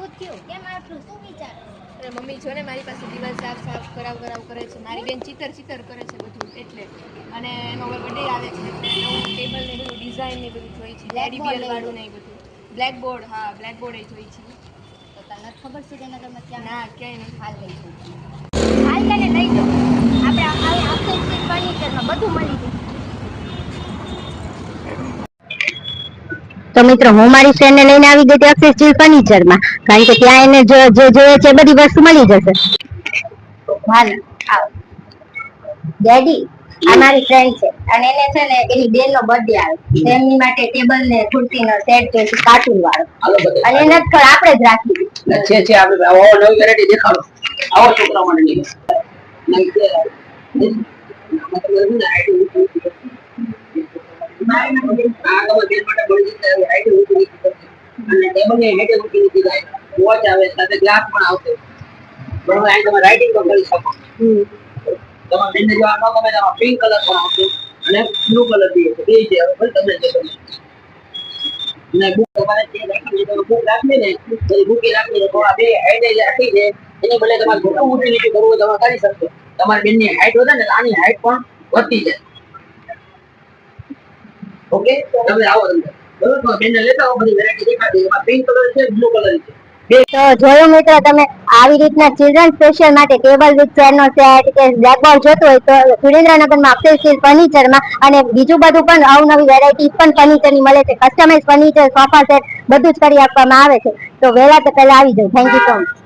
શું થયું? કેમ આટલું શું વિચાર? અરે મમ્મી જો ને મારી પાસે દિવાલ સાફ કરાવ કરે છે, મારી બેન ચિત્ર કરે છે બધું એટલે, અને એનો બર્થડે આવે છે એટલે નવું ટેબલ ને બધું ડિઝાઇન ને બધું જોઈ છે, ટેડી બિયર વાળું ને બધું. બ્લેક બોર્ડ, હા બ્લેક બોર્ડ એ જોઈ છે. તો તને ખબર છે કે નગરમાં ક્યાં? ના ક્યાંય નહીં. હાલ લઈ જઉં. હાલ તને લઈ જાઉં. આપણે આખે ફર્નિચરમાં બધું મળી જશે. તો મિત્રો હું મારી ફ્રેન્ડ ને લઈને આવી ગઈ અક્ષય સ્ટીલ ફર્નિચર માં, કારણ કે ત્યાં એને જે જોઈએ છે બધી વસ્તુ મળી જશે. હાલ આવ ડેડી, આ મારી ફ્રેન્ડ છે અને એને છે ને એની બેન નો બર્થડે આવે છે, એમની માટે ટેબલ ને ખુરશી નો સેટ છે કાર્ટૂન વાળો, અને એને આપણે જ રાખી છે છે આપણે આવો નવી વેરાયટી દેખાડો, આવો છોકરા માટે નહીં વોચ આવે સાથે ગ્લાસ પણ આવશે, બરોબર? અહીં તમે રાઇટિંગ પણ કરી શકો. તમારા બેનને જો આ ન ગમે તો પિંક કલર પણ આવશે અને બ્લુ કલર બી છે, બે છે હવે તમને જે ગમે. અને બુક તમારે જે રાખી છે બુક રાખી ને તો બુક રાખી તો આ બે હાઈટ રાખી છે, એની બદલે તમારે મોટું મોટી નીચે કરવું તમે કરી શકશો. તમારી બેનની હાઈટ વધે ને આની હાઈટ પણ વધતી જાય. ઓકે, તમે આવો અંદર બરોબર, બેનને લેતા આવો, બધી વેરાયટી દેખાડી. એમાં પિંક કલર છે, બ્લુ કલર છે. તો જોયું મિત્રો, તમે આવી રીતના ચિલ્ડ્રન સ્પેશિયલ માટે ટેબલ વિથ ચેર નો સેટ કે બ્લેકબોર્ડ જોતો હોય તો સુરેન્દ્રનગરમાં અક્ષય સ્ટીલ ફર્નિચરમાં, અને બીજું બધું પણ અવનવી વેરાયટી પણ ફર્નિચરની મળે છે. કસ્ટમાઇઝ ફર્નિચર, સોફા સેટ બધું જ કરી આપવામાં આવે છે. તો વહેલા તો પહેલા આવી જાવ. Thank you so much.